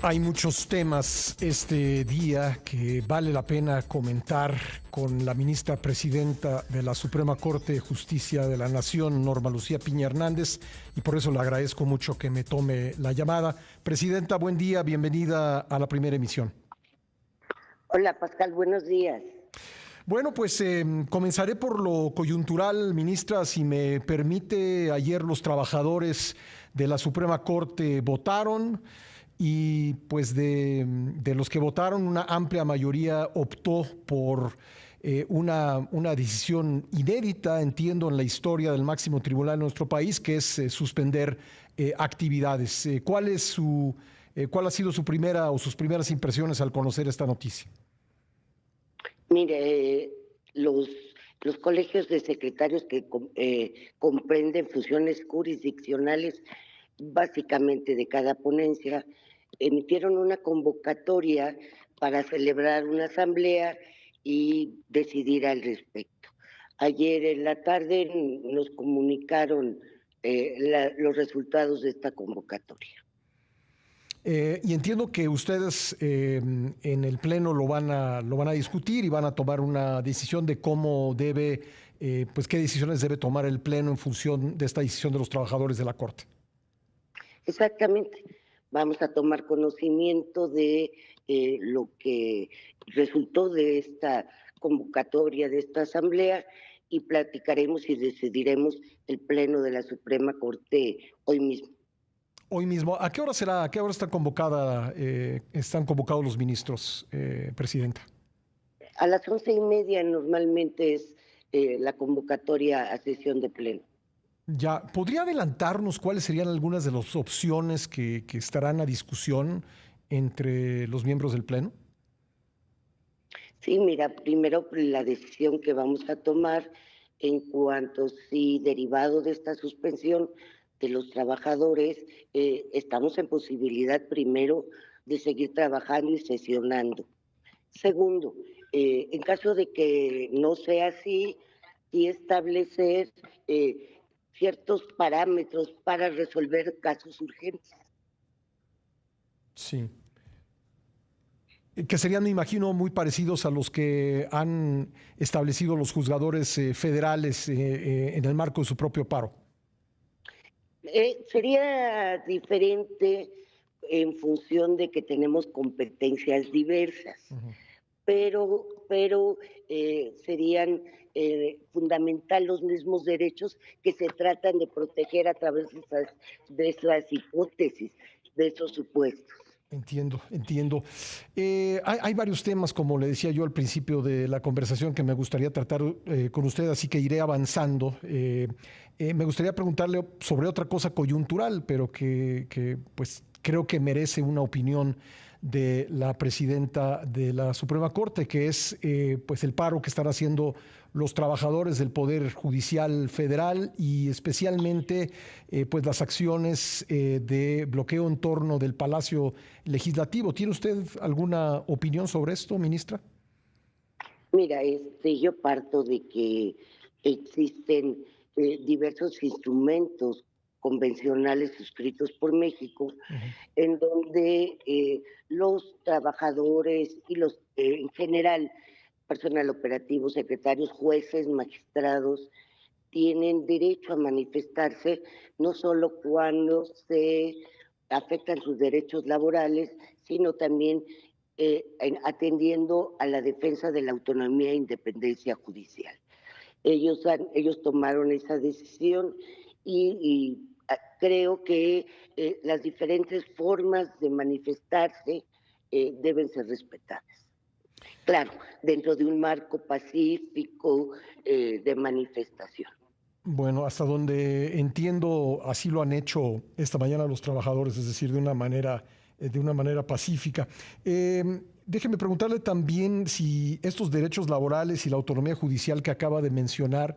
Hay muchos temas este día que vale la pena comentar con la ministra presidenta de la Suprema Corte de Justicia de la Nación, Norma Lucía Piña Hernández, y por eso le agradezco mucho que me tome la llamada. Presidenta, buen día, bienvenida a la primera emisión. Hola Pascal, buenos días. Bueno, pues comenzaré por lo coyuntural, ministra, si me permite. Ayer los trabajadores de la Suprema Corte votaron y pues de los que votaron una amplia mayoría optó por una decisión inédita, entiendo, en la historia del máximo tribunal de nuestro país, que es suspender actividades. ¿Cuál ha sido su primera o sus primeras impresiones al conocer esta noticia? Mire, los colegios de secretarios que comprenden funciones jurisdiccionales, básicamente de cada ponencia, emitieron una convocatoria para celebrar una asamblea y decidir al respecto. Ayer en la tarde nos comunicaron los resultados de esta convocatoria. Y entiendo que ustedes en el Pleno lo van a discutir y van a tomar una decisión de cómo debe, pues qué decisiones debe tomar el Pleno en función de esta decisión de los trabajadores de la Corte. Exactamente. Vamos a tomar conocimiento de lo que resultó de esta convocatoria, de esta asamblea, y platicaremos y decidiremos el Pleno de la Suprema Corte hoy mismo. Hoy mismo, ¿a qué hora será? ¿A qué hora están convocados los ministros, Presidenta? A las 11:30 normalmente es la convocatoria a sesión de Pleno. Ya, ¿podría adelantarnos cuáles serían algunas de las opciones que estarán a discusión entre los miembros del Pleno? Sí, mira, primero la decisión que vamos a tomar en cuanto si derivado de esta suspensión de los trabajadores, estamos en posibilidad primero de seguir trabajando y sesionando. Segundo, en caso de que no sea así, sí establecer ciertos parámetros para resolver casos urgentes. Sí. Que serían, me imagino, muy parecidos a los que han establecido los juzgadores federales en el marco de su propio paro. Sería diferente en función de que tenemos competencias diversas, pero serían fundamental los mismos derechos que se tratan de proteger a través de esas hipótesis, de esos supuestos. Entiendo, entiendo. Hay varios temas, como le decía yo al principio de la conversación, que me gustaría tratar con usted, así que iré avanzando. Me gustaría preguntarle sobre otra cosa coyuntural, pero que pues creo que merece una opinión de la presidenta de la Suprema Corte, que es pues el paro que están haciendo los trabajadores del Poder Judicial Federal y especialmente pues las acciones de bloqueo en torno del Palacio Legislativo. ¿Tiene usted alguna opinión sobre esto, ministra? Mira, yo parto de que existen diversos instrumentos convencionales suscritos por México, en donde los trabajadores y en general, personal operativo, secretarios, jueces, magistrados, tienen derecho a manifestarse no solo cuando se afectan sus derechos laborales, sino también atendiendo a la defensa de la autonomía e independencia judicial. Ellos tomaron esa decisión y creo que las diferentes formas de manifestarse deben ser respetadas. Claro, dentro de un marco pacífico de manifestación. Bueno, hasta donde entiendo, así lo han hecho esta mañana los trabajadores, es decir, de una manera pacífica. Déjeme preguntarle también si estos derechos laborales y la autonomía judicial que acaba de mencionar,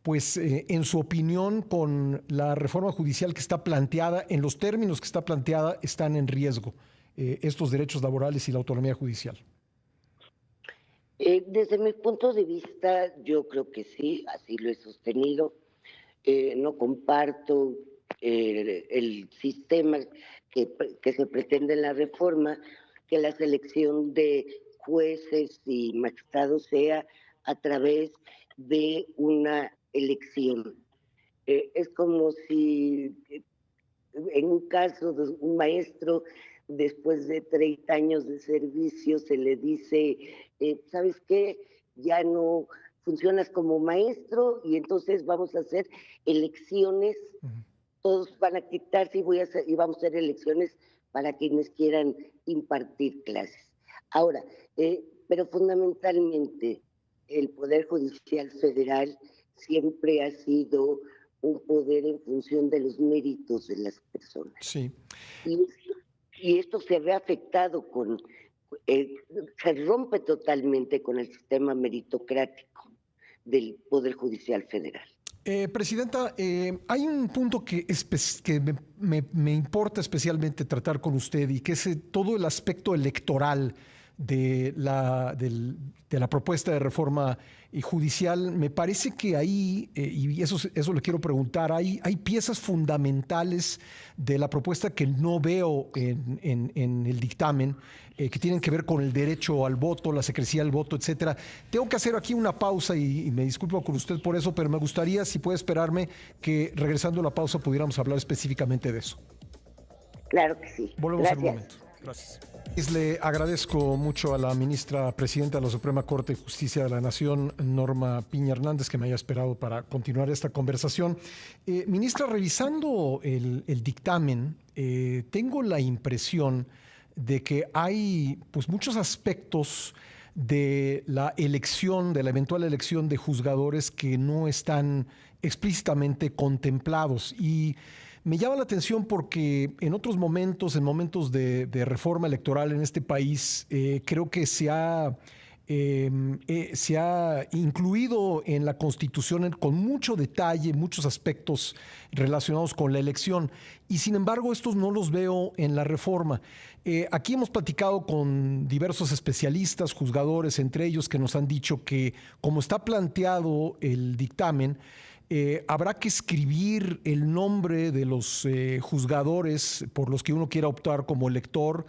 pues en su opinión, con la reforma judicial que está planteada, en los términos que está planteada, están en riesgo estos derechos laborales y la autonomía judicial. Desde mi punto de vista, yo creo que sí, así lo he sostenido. No comparto el sistema que se pretende en la reforma, que la selección de jueces y magistrados sea a través de una elección. Es como si en un caso de un maestro, después de 30 años de servicio, se le dice, ¿sabes qué? Ya no funcionas como maestro y entonces vamos a hacer elecciones, todos van a quitarse y vamos a hacer elecciones para quienes quieran impartir clases. Ahora, pero fundamentalmente el Poder Judicial Federal siempre ha sido un poder en función de los méritos de las personas. Sí. Y, y esto se ve afectado eh, se rompe totalmente con el sistema meritocrático del Poder Judicial Federal. Presidenta, hay un punto que me importa especialmente tratar con usted y que es todo el aspecto electoral de la propuesta de reforma judicial. Me parece que ahí, y eso le quiero preguntar, hay piezas fundamentales de la propuesta que no veo en el dictamen, que tienen que ver con el derecho al voto, la secrecía del voto, etcétera. Tengo que hacer aquí una pausa y me disculpo con usted por eso, pero me gustaría, si puede esperarme, que regresando a la pausa pudiéramos hablar específicamente de eso. Claro que sí. Volvemos en un Gracias. momento. Gracias. Le agradezco mucho a la ministra presidenta de la Suprema Corte de Justicia de la Nación, Norma Piña Hernández, que me haya esperado para continuar esta conversación. Ministra, revisando el dictamen, tengo la impresión de que hay pues, muchos aspectos de la elección, de la eventual elección de juzgadores que no están explícitamente contemplados. Y me llama la atención porque en otros momentos, en momentos de reforma electoral en este país, creo que se ha incluido en la Constitución con mucho detalle muchos aspectos relacionados con la elección y sin embargo estos no los veo en la reforma. Aquí hemos platicado con diversos especialistas, juzgadores, entre ellos que nos han dicho que como está planteado el dictamen, habrá que escribir el nombre de los juzgadores por los que uno quiera optar como elector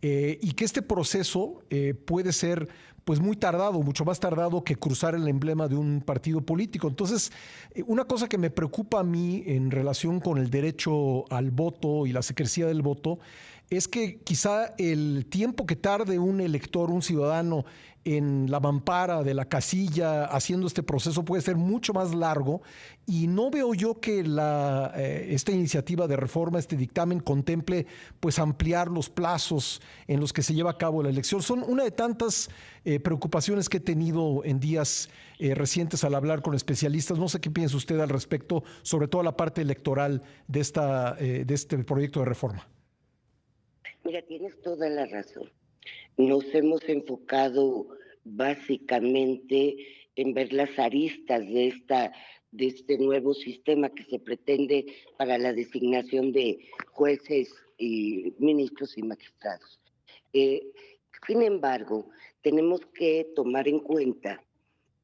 y que este proceso puede ser pues muy tardado, mucho más tardado que cruzar el emblema de un partido político. Entonces, una cosa que me preocupa a mí en relación con el derecho al voto y la secrecía del voto es que quizá el tiempo que tarde un elector, un ciudadano, en la mampara de la casilla haciendo este proceso puede ser mucho más largo y no veo yo que esta iniciativa de reforma, este dictamen contemple pues ampliar los plazos en los que se lleva a cabo la elección. Son una de tantas preocupaciones que he tenido en días recientes al hablar con especialistas. No sé qué piensa usted al respecto, sobre todo la parte electoral de este proyecto de reforma. Mira, tienes toda la razón. Nos hemos enfocado básicamente en ver las aristas de este nuevo sistema que se pretende para la designación de jueces y ministros y magistrados. Eh, Sin embargo, tenemos que tomar en cuenta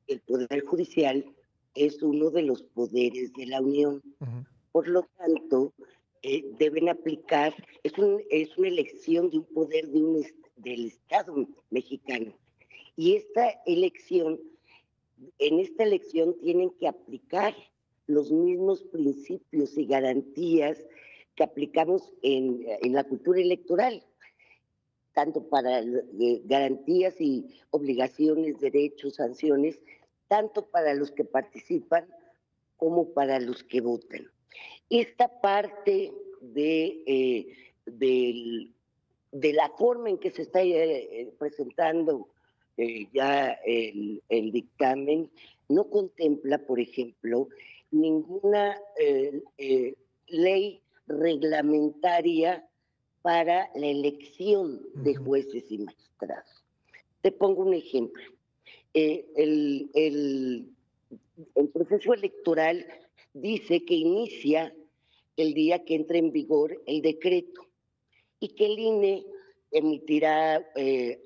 que el Poder Judicial es uno de los poderes de la Unión. Por lo tanto, deben aplicar, es una elección de un poder del Estado mexicano. Y en esta elección tienen que aplicar los mismos principios y garantías que aplicamos en la cultura electoral, tanto para garantías y obligaciones, derechos, sanciones, tanto para los que participan como para los que votan. Esta parte de la forma en que se está presentando ya el dictamen no contempla, por ejemplo, ninguna ley reglamentaria para la elección de jueces y magistrados. Te pongo un ejemplo. El proceso electoral dice que inicia el día que entre en vigor el decreto y que el INE emitirá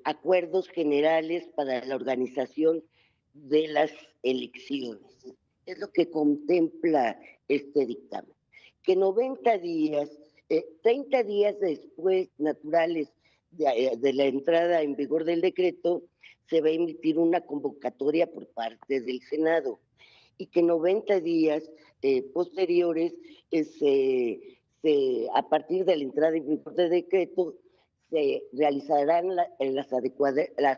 acuerdos generales para la organización de las elecciones. Es lo que contempla este dictamen. Que 90 días 30 días después, naturales, de la entrada en vigor del decreto, se va a emitir una convocatoria por parte del Senado y que 90 días posteriores, a partir de la entrada en vigor del decreto, se realizarán las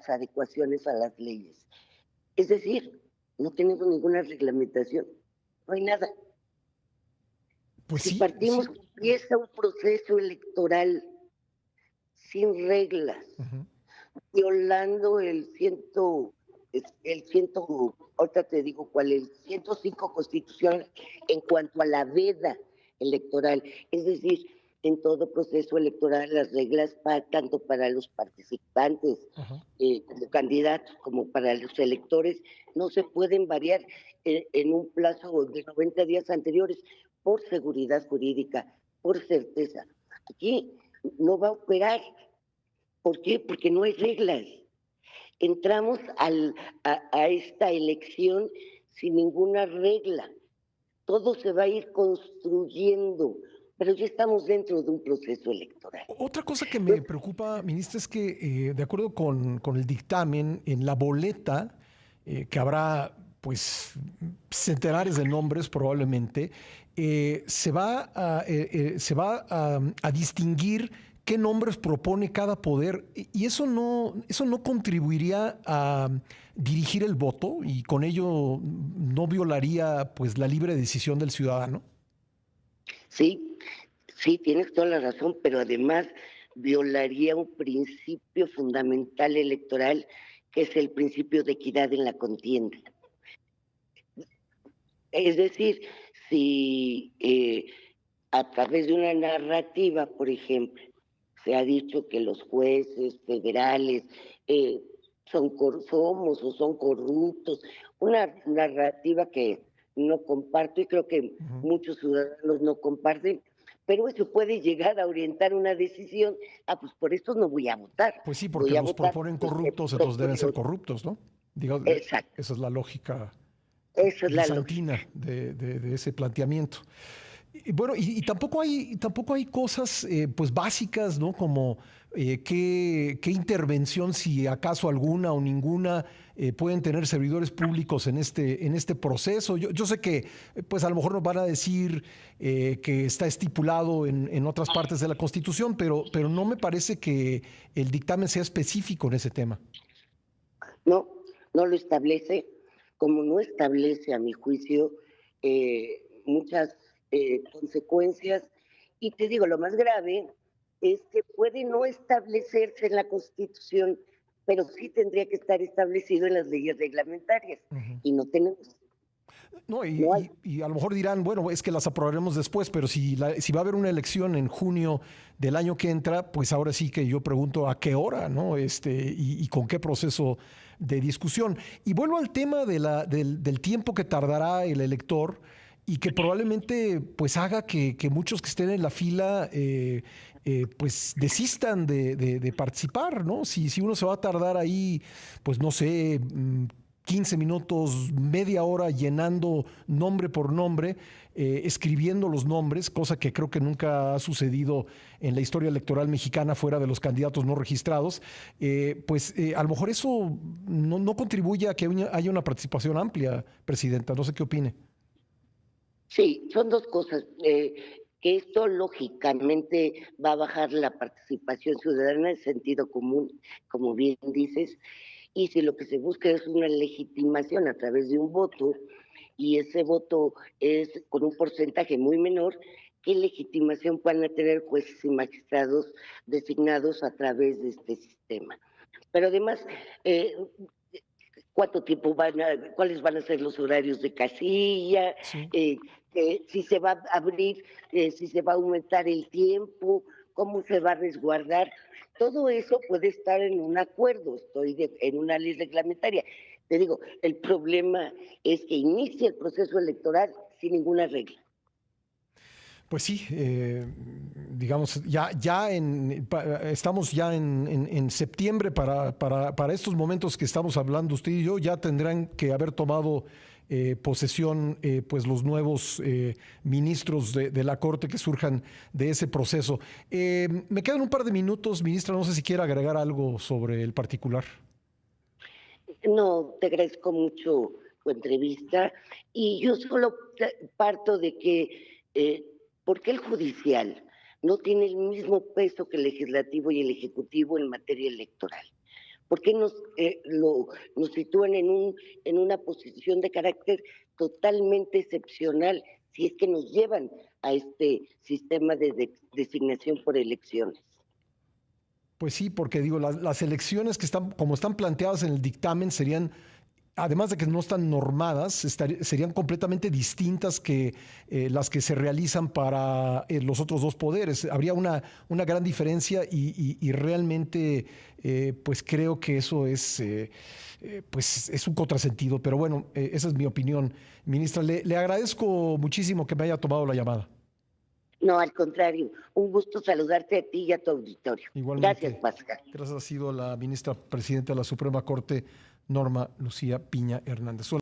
adecuaciones a las leyes. Es decir, no tenemos ninguna reglamentación, no hay nada. Pues Si sí, partimos sí. que empieza un proceso electoral sin reglas, violando ahorita te digo cuál, el 105 Constitución en cuanto a la veda electoral, es decir, en todo proceso electoral las reglas tanto para los participantes como candidatos como para los electores no se pueden variar en un plazo de 90 días anteriores por seguridad jurídica, por certeza. Aquí no va a operar. ¿Por qué? Porque no hay reglas. Entramos a esta elección sin ninguna regla. Todo se va a ir construyendo, pero ya estamos dentro de un proceso electoral. Otra cosa que me preocupa, ministra, es que de acuerdo con el dictamen, en la boleta, que habrá pues centenares de nombres probablemente, se va a distinguir qué nombres propone cada poder y eso no contribuiría a dirigir el voto y con ello no violaría pues la libre decisión del ciudadano. Sí, sí, tienes toda la razón, pero además violaría un principio fundamental electoral que es el principio de equidad en la contienda. Es decir, si a través de una narrativa, por ejemplo, se ha dicho que los jueces federales somos o son corruptos, una narrativa que no comparto y creo que muchos ciudadanos no comparten, pero eso puede llegar a orientar una decisión, pues por esto no voy a votar. Pues sí, porque Voy a los votar proponen por este corruptos, entonces deben ser propio. corruptos, ¿no? Digo, Exacto, esa es la lógica esa es la bizantina lógica. de ese planteamiento. Y bueno, y tampoco hay cosas pues básicas, ¿no? Como qué intervención, si acaso alguna o ninguna, pueden tener servidores públicos en este proceso. Yo sé que pues a lo mejor nos van a decir que está estipulado en otras partes de la Constitución, pero no me parece que el dictamen sea específico en ese tema. No, no lo establece, como no establece, a mi juicio, muchas consecuencias. Y te digo, lo más grave es que puede no establecerse en la Constitución, pero sí tendría que estar establecido en las leyes reglamentarias. Y no tenemos, No, no hay. y a lo mejor dirán, bueno, es que las aprobaremos después, pero si va a haber una elección en junio del año que entra, pues ahora sí que yo pregunto a qué hora, ¿no? Y con qué proceso de discusión. Y vuelvo al tema del tiempo que tardará el elector y que probablemente pues haga que muchos que estén en la fila pues desistan de participar, ¿no? Si uno se va a tardar ahí, pues no sé, 15 minutos, media hora llenando nombre por nombre, escribiendo los nombres, cosa que creo que nunca ha sucedido en la historia electoral mexicana fuera de los candidatos no registrados, a lo mejor eso no contribuye a que haya una participación amplia, Presidenta. No sé qué opine. Sí, son dos cosas. Que esto lógicamente va a bajar la participación ciudadana en sentido común, como bien dices, y si lo que se busca es una legitimación a través de un voto, y ese voto es con un porcentaje muy menor, ¿qué legitimación van a tener jueces y magistrados designados a través de este sistema? Pero además, ¿cuánto tiempo cuáles van a ser los horarios de casilla? Sí. Si se va a abrir, si se va a aumentar el tiempo, cómo se va a resguardar. Todo eso puede estar en un acuerdo, en una ley reglamentaria. Te digo, el problema es que inicia el proceso electoral sin ninguna regla. Pues sí, digamos, estamos ya en septiembre para estos momentos que estamos hablando usted y yo, ya tendrán que haber tomado posesión pues los nuevos ministros de la Corte que surjan de ese proceso. Me quedan un par de minutos, ministra, no sé si quiere agregar algo sobre el particular. No, te agradezco mucho tu entrevista y yo solo parto de que, ¿por qué el judicial no tiene el mismo peso que el legislativo y el ejecutivo en materia electoral? ¿Por qué nos sitúan en una posición de carácter totalmente excepcional si es que nos llevan a este sistema de designación por elecciones? Pues sí, porque digo, las elecciones que están, como están planteadas en el dictamen, serían, además de que no están normadas, serían completamente distintas que las que se realizan para los otros dos poderes. Habría una gran diferencia y realmente pues creo que eso es, pues es un contrasentido. Pero bueno, esa es mi opinión. Ministra, le agradezco muchísimo que me haya tomado la llamada. No, al contrario, un gusto saludarte a ti y a tu auditorio. Gracias, Igualmente, Pascal. gracias ha sido la ministra presidenta de la Suprema Corte, Norma Lucía Piña Hernández.